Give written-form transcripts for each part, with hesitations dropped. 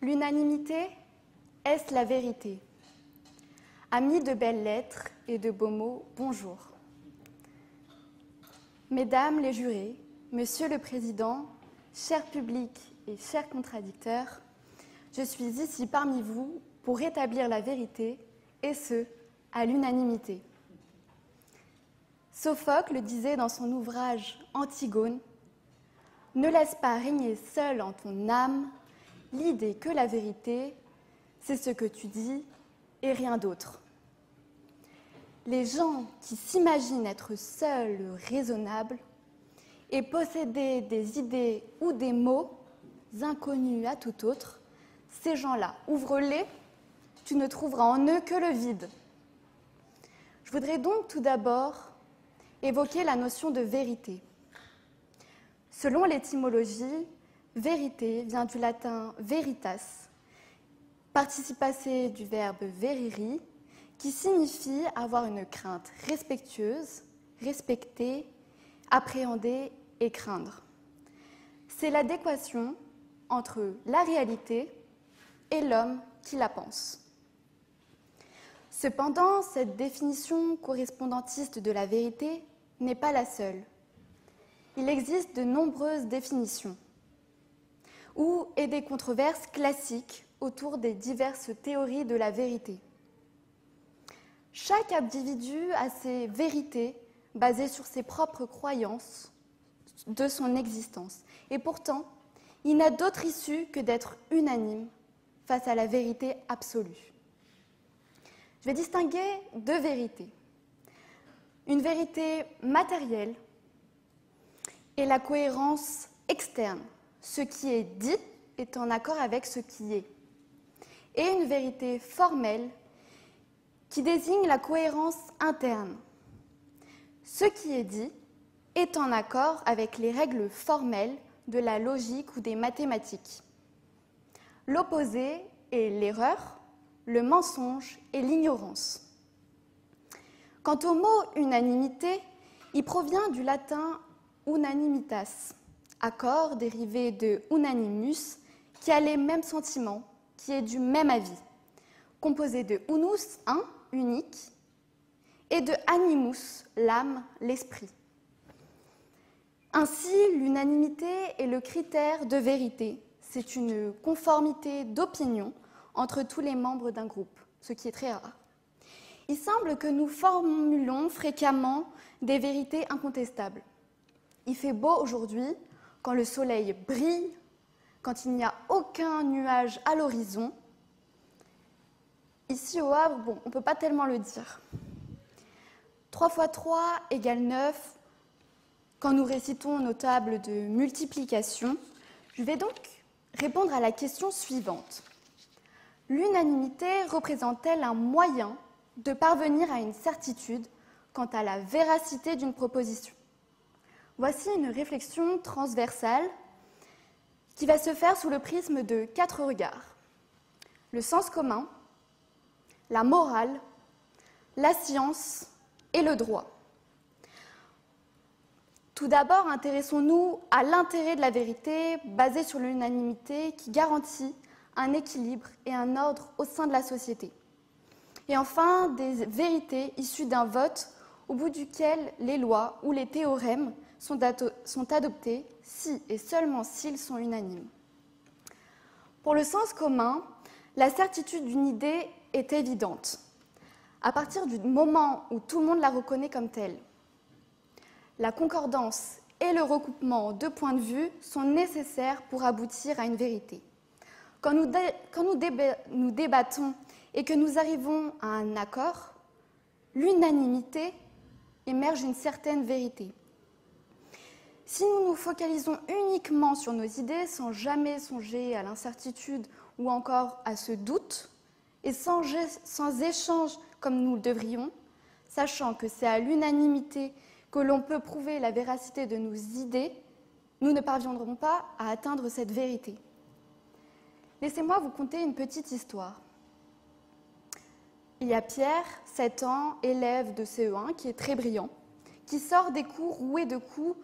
L'unanimité, est-ce la vérité? Amis de belles lettres et de beaux mots, bonjour. Mesdames les jurés, Monsieur le Président, cher public et chers contradicteurs, je suis ici parmi vous pour rétablir la vérité, et ce, à l'unanimité. Sophocle disait dans son ouvrage Antigone, « Ne laisse pas régner seul en ton âme l'idée que la vérité, c'est ce que tu dis et rien d'autre. » Les gens qui s'imaginent être seuls raisonnables et posséder des idées ou des mots inconnus à tout autre, ces gens-là, ouvre-les, tu ne trouveras en eux que le vide. Je voudrais donc tout d'abord évoquer la notion de vérité. Selon l'étymologie, vérité vient du latin veritas, participe passé du verbe veriri, qui signifie avoir une crainte respectueuse, respecter, appréhender et craindre. C'est l'adéquation entre la réalité et l'homme qui la pense. Cependant, cette définition correspondantiste de la vérité n'est pas la seule. Il existe de nombreuses définitions et des controverses classiques autour des diverses théories de la vérité. Chaque individu a ses vérités basées sur ses propres croyances de son existence. Et pourtant, il n'a d'autre issue que d'être unanime face à la vérité absolue. Je vais distinguer deux vérités. Une vérité matérielle et la cohérence externe. Ce qui est dit est en accord avec ce qui est. Et une vérité formelle qui désigne la cohérence interne. Ce qui est dit est en accord avec les règles formelles de la logique ou des mathématiques. L'opposé est l'erreur, le mensonge et l'ignorance. Quant au mot unanimité, il provient du latin unanimitas, accord dérivé de unanimus, qui a les mêmes sentiments, qui est du même avis, composé de unus, un, unique, et de animus, l'âme, l'esprit. Ainsi, l'unanimité est le critère de vérité. C'est une conformité d'opinion entre tous les membres d'un groupe, ce qui est très rare. Il semble que nous formulons fréquemment des vérités incontestables. Il fait beau aujourd'hui, quand le soleil brille, quand il n'y a aucun nuage à l'horizon. Ici au Havre, on ne peut pas tellement le dire. 3 x 3 égale 9. Quand nous récitons nos tables de multiplication, je vais donc répondre à la question suivante. L'unanimité représente-t-elle un moyen de parvenir à une certitude quant à la véracité d'une proposition? Voici une réflexion transversale qui va se faire sous le prisme de 4 regards. Le sens commun, la morale, la science et le droit. Tout d'abord, intéressons-nous à l'intérêt de la vérité basée sur l'unanimité qui garantit un équilibre et un ordre au sein de la société. Et enfin, des vérités issues d'un vote au bout duquel les lois ou les théorèmes sont adoptés si et seulement s'ils sont unanimes. Pour le sens commun, la certitude d'une idée est évidente, à partir du moment où tout le monde la reconnaît comme telle. La concordance et le recoupement de points de vue sont nécessaires pour aboutir à une vérité. Quand nous débattons et que nous arrivons à un accord, l'unanimité émerge une certaine vérité. Si nous nous focalisons uniquement sur nos idées sans jamais songer à l'incertitude ou encore à ce doute, et sans échange comme nous le devrions, sachant que c'est à l'unanimité que l'on peut prouver la véracité de nos idées, nous ne parviendrons pas à atteindre cette vérité. Laissez-moi vous conter une petite histoire. Il y a Pierre, 7 ans, élève de CE1, qui est très brillant, qui sort des cours roué de coups,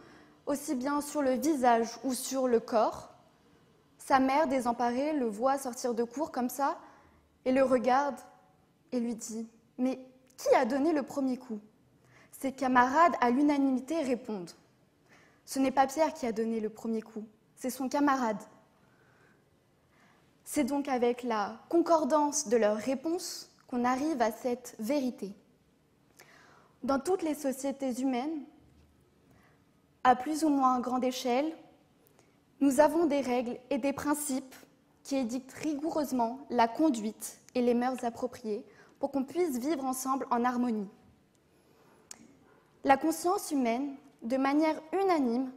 aussi bien sur le visage ou sur le corps, Sa mère, désemparée, le voit sortir de cours comme ça et le regarde et lui dit « Mais qui a donné le premier coup ?» Ses camarades, à l'unanimité, répondent « Ce n'est pas Pierre qui a donné le premier coup, c'est son camarade. » C'est donc avec la concordance de leurs réponses qu'on arrive à cette vérité. Dans toutes les sociétés humaines, à plus ou moins grande échelle, nous avons des règles et des principes qui édictent rigoureusement la conduite et les mœurs appropriées pour qu'on puisse vivre ensemble en harmonie. La conscience humaine, de manière unanime,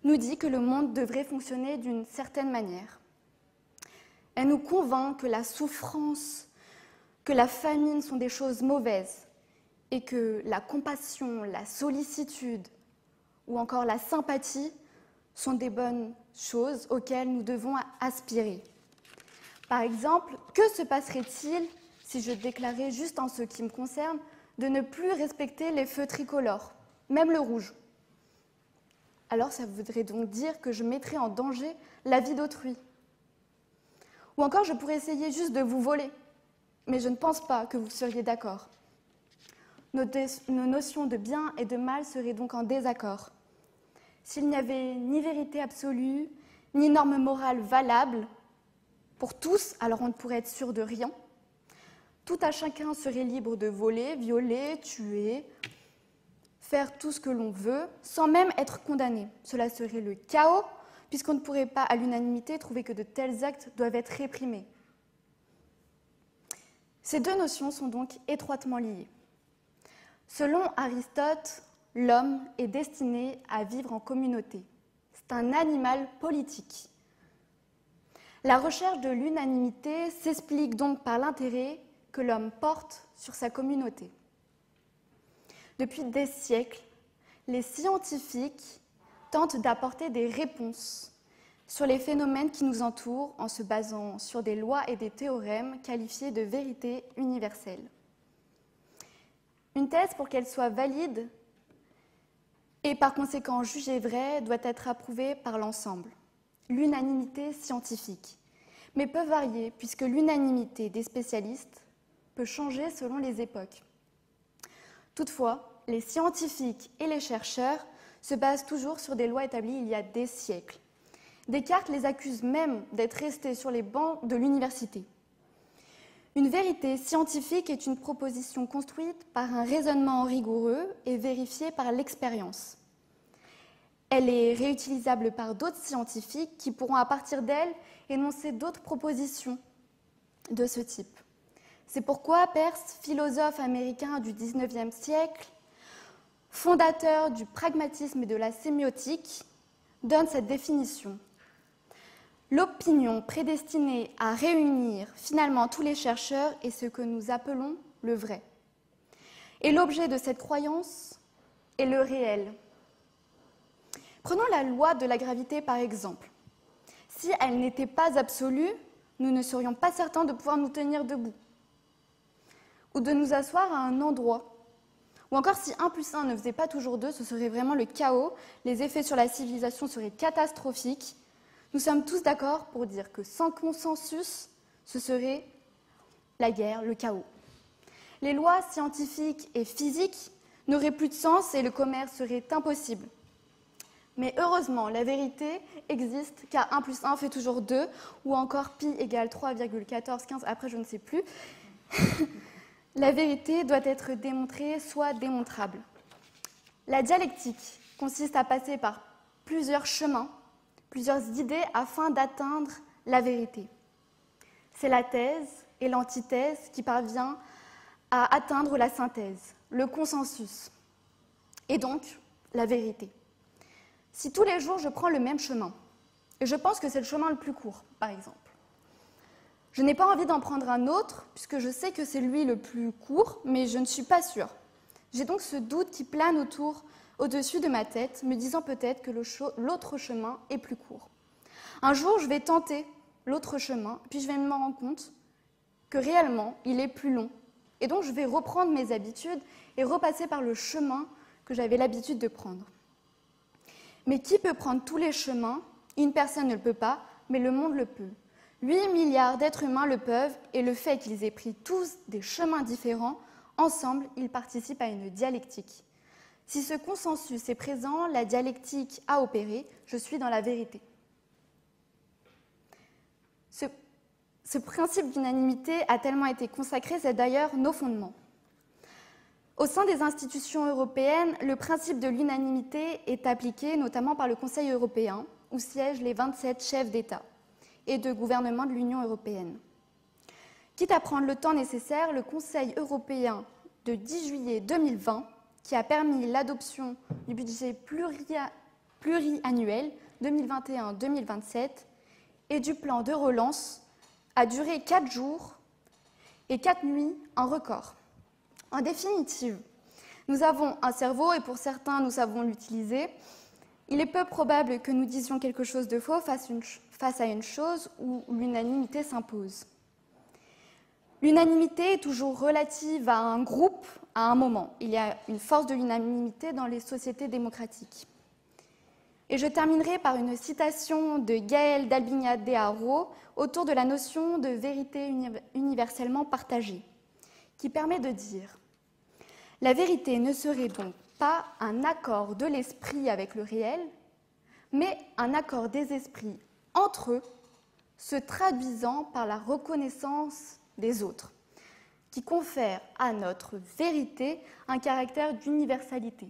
nous dit que le monde devrait fonctionner d'une certaine manière. Elle nous convainc que la souffrance, que la famine sont des choses mauvaises et que la compassion, la sollicitude ou encore la sympathie sont des bonnes choses auxquelles nous devons aspirer. Par exemple, que se passerait-il si je déclarais, juste en ce qui me concerne, de ne plus respecter les feux tricolores, même le rouge? Alors ça voudrait donc dire que je mettrais en danger la vie d'autrui. Ou encore, je pourrais essayer juste de vous voler, mais je ne pense pas que vous seriez d'accord. Nos notions de bien et de mal seraient donc en désaccord. S'il n'y avait ni vérité absolue, ni norme morale valable pour tous, alors on ne pourrait être sûr de rien. Tout à chacun serait libre de voler, violer, tuer, faire tout ce que l'on veut, sans même être condamné. Cela serait le chaos, puisqu'on ne pourrait pas, à l'unanimité, trouver que de tels actes doivent être réprimés. Ces deux notions sont donc étroitement liées. Selon Aristote, l'homme est destiné à vivre en communauté. C'est un animal politique. La recherche de l'unanimité s'explique donc par l'intérêt que l'homme porte sur sa communauté. Depuis des siècles, les scientifiques tentent d'apporter des réponses sur les phénomènes qui nous entourent en se basant sur des lois et des théorèmes qualifiés de vérité universelle. Une thèse, pour qu'elle soit valide et par conséquent jugée vraie, doit être approuvée par l'ensemble, l'unanimité scientifique, mais peut varier puisque l'unanimité des spécialistes peut changer selon les époques. Toutefois, les scientifiques et les chercheurs se basent toujours sur des lois établies il y a des siècles. Descartes les accuse même d'être restés sur les bancs de l'université. Une vérité scientifique est une proposition construite par un raisonnement rigoureux et vérifié par l'expérience. Elle est réutilisable par d'autres scientifiques qui pourront à partir d'elle énoncer d'autres propositions de ce type. C'est pourquoi Peirce, philosophe américain du XIXe siècle, fondateur du pragmatisme et de la sémiotique, donne cette définition. L'opinion prédestinée à réunir finalement tous les chercheurs est ce que nous appelons le vrai. Et l'objet de cette croyance est le réel. Prenons la loi de la gravité par exemple. Si elle n'était pas absolue, nous ne serions pas certains de pouvoir nous tenir debout ou de nous asseoir à un endroit. Ou encore, si 1 plus 1 ne faisait pas toujours 2, ce serait vraiment le chaos, les effets sur la civilisation seraient catastrophiques. Nous sommes tous d'accord pour dire que sans consensus, ce serait la guerre, le chaos. Les lois scientifiques et physiques n'auraient plus de sens et le commerce serait impossible. Mais heureusement, la vérité existe car 1 plus 1 fait toujours 2, ou encore pi égale 3,1415, après je ne sais plus. La vérité doit être démontrée, soit démontrable. La dialectique consiste à passer par plusieurs chemins, plusieurs idées afin d'atteindre la vérité. C'est la thèse et l'antithèse qui parvient à atteindre la synthèse, le consensus, et donc la vérité. Si tous les jours je prends le même chemin, et je pense que c'est le chemin le plus court, par exemple, je n'ai pas envie d'en prendre un autre, puisque je sais que c'est lui le plus court, mais je ne suis pas sûre. J'ai donc ce doute qui plane au-dessus de ma tête, me disant peut-être que l'autre chemin est plus court. Un jour, je vais tenter l'autre chemin, puis je vais me rendre compte que réellement, il est plus long. Et donc, je vais reprendre mes habitudes et repasser par le chemin que j'avais l'habitude de prendre. Mais qui peut prendre tous les chemins? Une personne ne le peut pas, mais le monde le peut. 8 milliards d'êtres humains le peuvent, et le fait qu'ils aient pris tous des chemins différents, ensemble, ils participent à une dialectique. Si ce consensus est présent, la dialectique a opéré, je suis dans la vérité. Ce principe d'unanimité a tellement été consacré, c'est d'ailleurs nos fondements. Au sein des institutions européennes, le principe de l'unanimité est appliqué notamment par le Conseil européen, où siègent les 27 chefs d'État et de gouvernement de l'Union européenne. Quitte à prendre le temps nécessaire, le Conseil européen de 10 juillet 2020, qui a permis l'adoption du budget pluriannuel 2021-2027 et du plan de relance, a duré 4 jours et 4 nuits en record. En définitive, nous avons un cerveau et pour certains, nous savons l'utiliser. Il est peu probable que nous disions quelque chose de faux face à une chose où l'unanimité s'impose. L'unanimité est toujours relative à un groupe, à un moment. Il y a une force de l'unanimité dans les sociétés démocratiques. Et je terminerai par une citation de Gaël d'Albignat de Haro autour de la notion de vérité universellement partagée, qui permet de dire « La vérité ne serait donc pas un accord de l'esprit avec le réel, mais un accord des esprits entre eux, se traduisant par la reconnaissance des autres, qui confère à notre vérité un caractère d'universalité.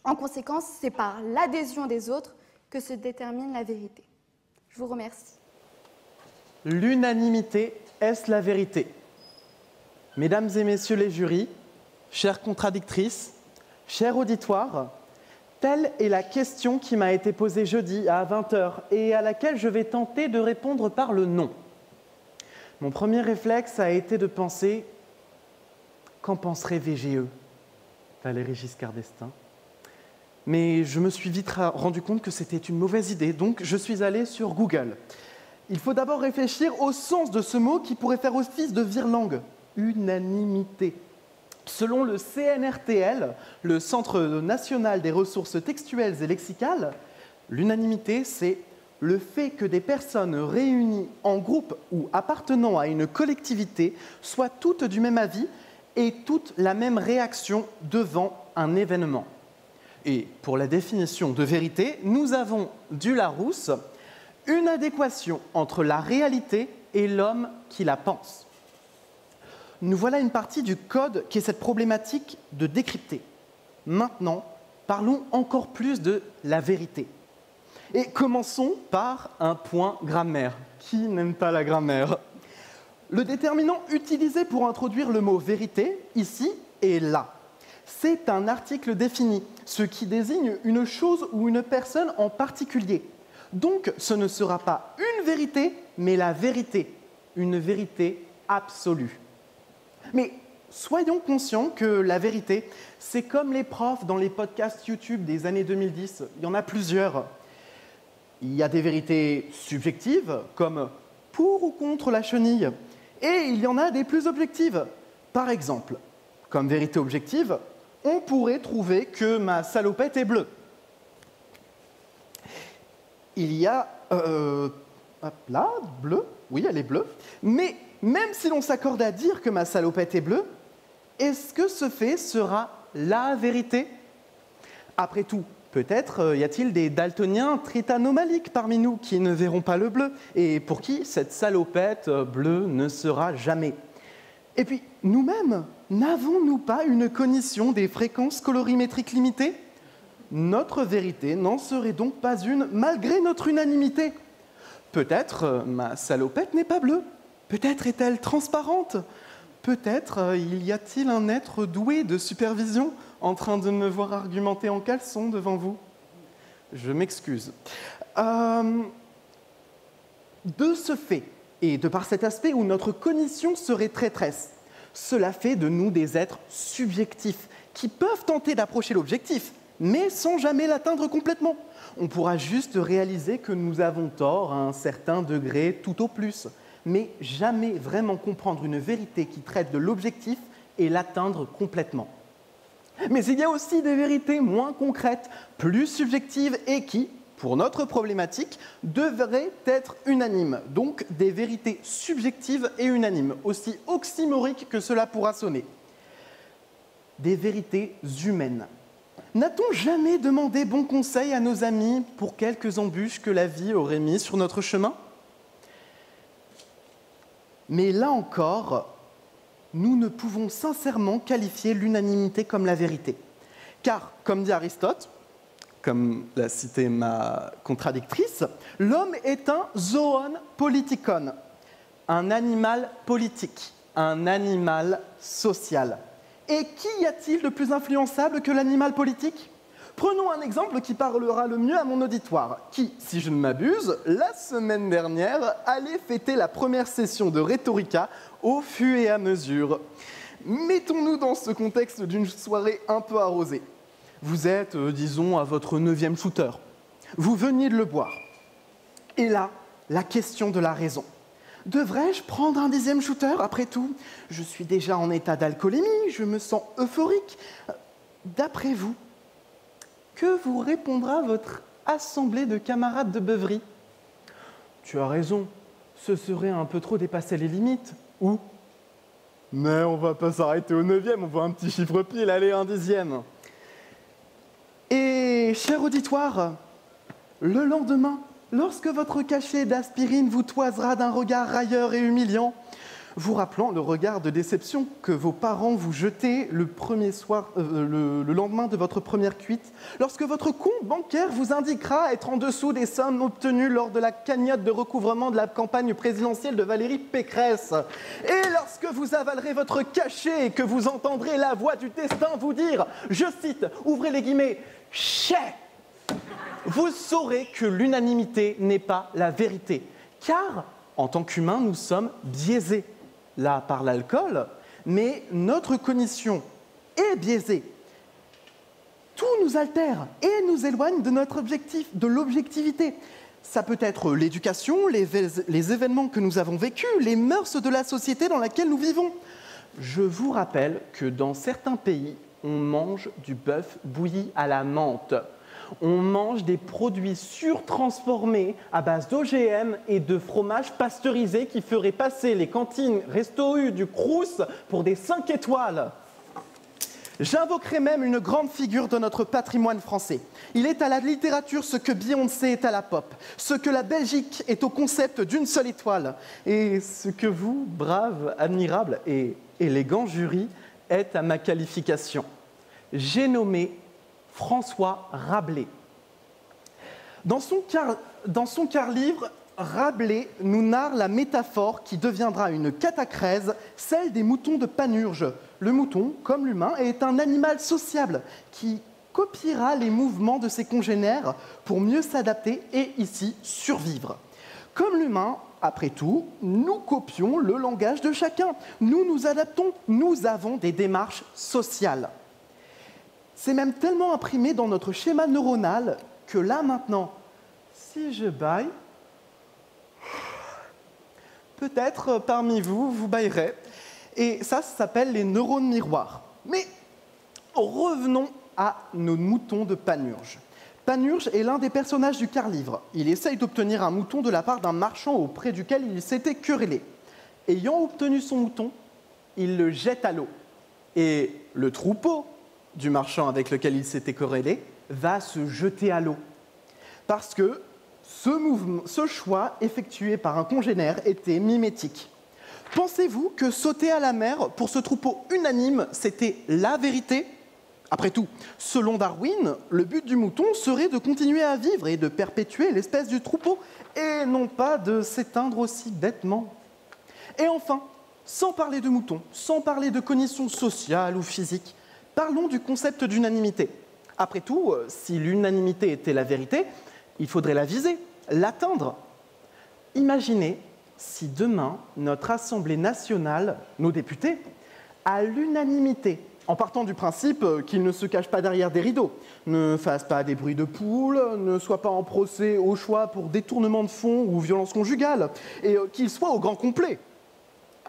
En conséquence, c'est par l'adhésion des autres que se détermine la vérité. » Je vous remercie. L'unanimité, est-ce la vérité? Mesdames et messieurs les jurys, chères contradictrices, chers auditoires, telle est la question qui m'a été posée jeudi à 20h et à laquelle je vais tenter de répondre par le non. Mon premier réflexe a été de penser « Qu'en penserait VGE ?» Valéry Giscard d'Estaing. Mais je me suis vite rendu compte que c'était une mauvaise idée, donc je suis allé sur Google. Il faut d'abord réfléchir au sens de ce mot qui pourrait faire office de virelangue. Unanimité. Selon le CNRTL, le Centre national des ressources textuelles et lexicales, l'unanimité, c'est le fait que des personnes réunies en groupe ou appartenant à une collectivité soient toutes du même avis et toutes la même réaction devant un événement. Et pour la définition de vérité, nous avons du Larousse, une adéquation entre la réalité et l'homme qui la pense. Nous voilà une partie du code qui est cette problématique de décrypter. Maintenant, parlons encore plus de la vérité. Et commençons par un point grammaire. Qui n'aime pas la grammaire? Le déterminant utilisé pour introduire le mot vérité, ici, est là. C'est un article défini, ce qui désigne une chose ou une personne en particulier. Donc, ce ne sera pas une vérité, mais la vérité, une vérité absolue. Mais soyons conscients que la vérité, c'est comme les profs dans les podcasts YouTube des années 2010, il y en a plusieurs. Il y a des vérités subjectives, comme pour ou contre la chenille, et il y en a des plus objectives. Par exemple, comme vérité objective, on pourrait trouver que ma salopette est bleue. Il y a... hop là, bleue, oui, elle est bleue. Mais même si l'on s'accorde à dire que ma salopette est bleue, est-ce que ce fait sera la vérité? Après tout, peut-être y a-t-il des daltoniens tritanomaliques parmi nous qui ne verront pas le bleu et pour qui cette salopette bleue ne sera jamais. Et puis, nous-mêmes, n'avons-nous pas une cognition des fréquences colorimétriques limitées? Notre vérité n'en serait donc pas une, malgré notre unanimité. Peut-être ma salopette n'est pas bleue. Peut-être est-elle transparente. Peut-être y a-t-il un être doué de supervision en train de me voir argumenter en caleçon devant vous. Je m'excuse. De ce fait, et de par cet aspect où notre cognition serait traîtresse, cela fait de nous des êtres subjectifs qui peuvent tenter d'approcher l'objectif, mais sans jamais l'atteindre complètement. On pourra juste réaliser que nous avons tort à un certain degré tout au plus, mais jamais vraiment comprendre une vérité qui traite de l'objectif et l'atteindre complètement. Mais il y a aussi des vérités moins concrètes, plus subjectives et qui, pour notre problématique, devraient être unanimes, donc des vérités subjectives et unanimes, aussi oxymoriques que cela pourra sonner. Des vérités humaines. N'a-t-on jamais demandé bon conseil à nos amis pour quelques embûches que la vie aurait mis sur notre chemin? Mais là encore, nous ne pouvons sincèrement qualifier l'unanimité comme la vérité. Car, comme dit Aristote, comme l'a cité ma contradictrice, l'homme est un zoon politikon, un animal politique, un animal social. Et qui y a-t-il de plus influençable que l'animal politique? Prenons un exemple qui parlera le mieux à mon auditoire, qui, si je ne m'abuse, la semaine dernière, allait fêter la première session de Rhétorica au fur et à mesure. Mettons-nous dans ce contexte d'une soirée un peu arrosée. Vous êtes, disons, à votre 9e shooter. Vous veniez de le boire. Et là, la question de la raison. Devrais-je prendre un 10e shooter? Après tout, je suis déjà en état d'alcoolémie, je me sens euphorique. D'après vous, que vous répondra votre assemblée de camarades de beuverie? Tu as raison, ce serait un peu trop dépasser les limites. Ou mais on va pas s'arrêter au 9e, on voit un petit chiffre pile, allez, un 10e. Et, cher auditoire, le lendemain, lorsque votre cachet d'aspirine vous toisera d'un regard railleur et humiliant, vous rappelant le regard de déception que vos parents vous jetaient le lendemain de votre première cuite, lorsque votre compte bancaire vous indiquera être en dessous des sommes obtenues lors de la cagnotte de recouvrement de la campagne présidentielle de Valérie Pécresse, et lorsque vous avalerez votre cachet et que vous entendrez la voix du destin vous dire, je cite, ouvrez les guillemets, « chais », vous saurez que l'unanimité n'est pas la vérité, car en tant qu'humains, nous sommes biaisés, là par l'alcool, mais notre cognition est biaisée. Tout nous altère et nous éloigne de notre objectif, de l'objectivité. Ça peut être l'éducation, les événements que nous avons vécus, les mœurs de la société dans laquelle nous vivons. Je vous rappelle que dans certains pays, on mange du bœuf bouilli à la menthe. On mange des produits surtransformés à base d'OGM et de fromage pasteurisé qui feraient passer les cantines Resto U du Crous pour des 5 étoiles. J'invoquerai même une grande figure de notre patrimoine français. Il est à la littérature ce que Beyoncé est à la pop, ce que la Belgique est au concept d'une seule étoile, et ce que vous, brave, admirable et élégant jury, êtes à ma qualification. J'ai nommé François Rabelais. Dans son quart-livre, Rabelais nous narre la métaphore qui deviendra une catachèse, celle des moutons de Panurge. Le mouton, comme l'humain, est un animal sociable qui copiera les mouvements de ses congénères pour mieux s'adapter et ici survivre. Comme l'humain, après tout, nous copions le langage de chacun. Nous nous adaptons, nous avons des démarches sociales. C'est même tellement imprimé dans notre schéma neuronal que là, maintenant, si je bâille, peut-être parmi vous, vous bâillerez. Et ça s'appelle les neurones miroirs. Mais revenons à nos moutons de Panurge. Panurge est l'un des personnages du quart-livre. Il essaye d'obtenir un mouton de la part d'un marchand auprès duquel il s'était querellé. Ayant obtenu son mouton, il le jette à l'eau. Et le troupeau du marchand avec lequel il s'était querellé va se jeter à l'eau. Parce que ce choix effectué par un congénère était mimétique. Pensez-vous que sauter à la mer pour ce troupeau unanime, c'était la vérité? Après tout, selon Darwin, le but du mouton serait de continuer à vivre et de perpétuer l'espèce du troupeau, et non pas de s'éteindre aussi bêtement. Et enfin, sans parler de moutons, sans parler de cognition sociale ou physique, parlons du concept d'unanimité. Après tout, si l'unanimité était la vérité, il faudrait la viser, l'atteindre. Imaginez si demain, notre Assemblée nationale, nos députés, à l'unanimité, en partant du principe qu'ils ne se cachent pas derrière des rideaux, ne fassent pas des bruits de poule, ne soient pas en procès au choix pour détournement de fonds ou violence conjugale, et qu'ils soient au grand complet.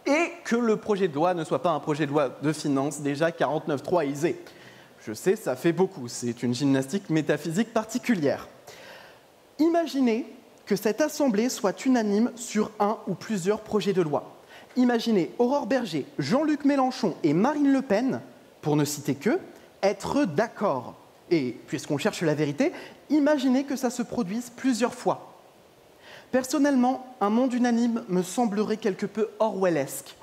Et que le projet de loi ne soit pas un projet de loi de finances déjà 49.3 isé. Je sais, ça fait beaucoup, c'est une gymnastique métaphysique particulière. Imaginez que cette assemblée soit unanime sur un ou plusieurs projets de loi. Imaginez Aurore Berger, Jean-Luc Mélenchon et Marine Le Pen, pour ne citer qu'eux, être d'accord. Et puisqu'on cherche la vérité, imaginez que ça se produise plusieurs fois. Personnellement, un monde unanime me semblerait quelque peu orwellesque.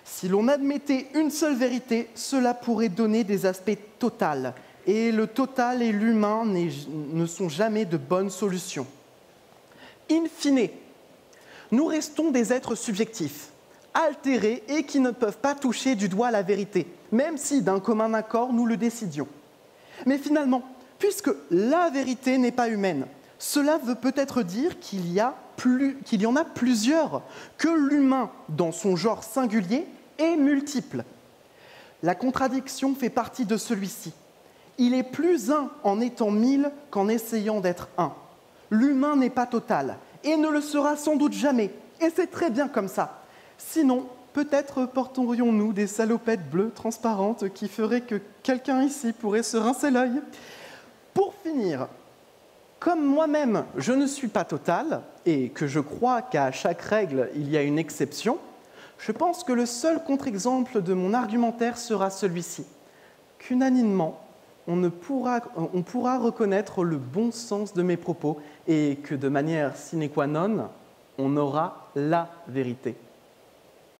Si l'on admettait une seule vérité, cela pourrait donner des aspects totals. Et le total et l'humain ne sont jamais de bonnes solutions. In fine, nous restons des êtres subjectifs, altérés et qui ne peuvent pas toucher du doigt la vérité, même si d'un commun accord nous le décidions. Mais finalement, puisque la vérité n'est pas humaine, cela veut peut-être dire qu'il y en a plusieurs, que l'humain, dans son genre singulier, est multiple. La contradiction fait partie de celui-ci. Il est plus un en étant 1000 qu'en essayant d'être un. L'humain n'est pas total, et ne le sera sans doute jamais, et c'est très bien comme ça. Sinon, peut-être porterions-nous des salopettes bleues transparentes qui feraient que quelqu'un ici pourrait se rincer l'œil. Pour finir, comme moi-même je ne suis pas total, et que je crois qu'à chaque règle il y a une exception, je pense que le seul contre-exemple de mon argumentaire sera celui-ci, qu'unanimement, on pourra reconnaître le bon sens de mes propos et que de manière sine qua non, on aura la vérité.